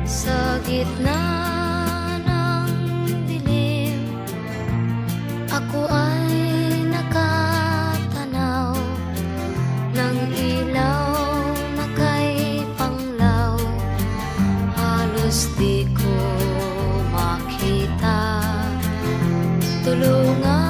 Sa gitna ng dilim, ako ay nakatanaw ng ilaw na kay Panglaw. Halos di ko makita, tulungan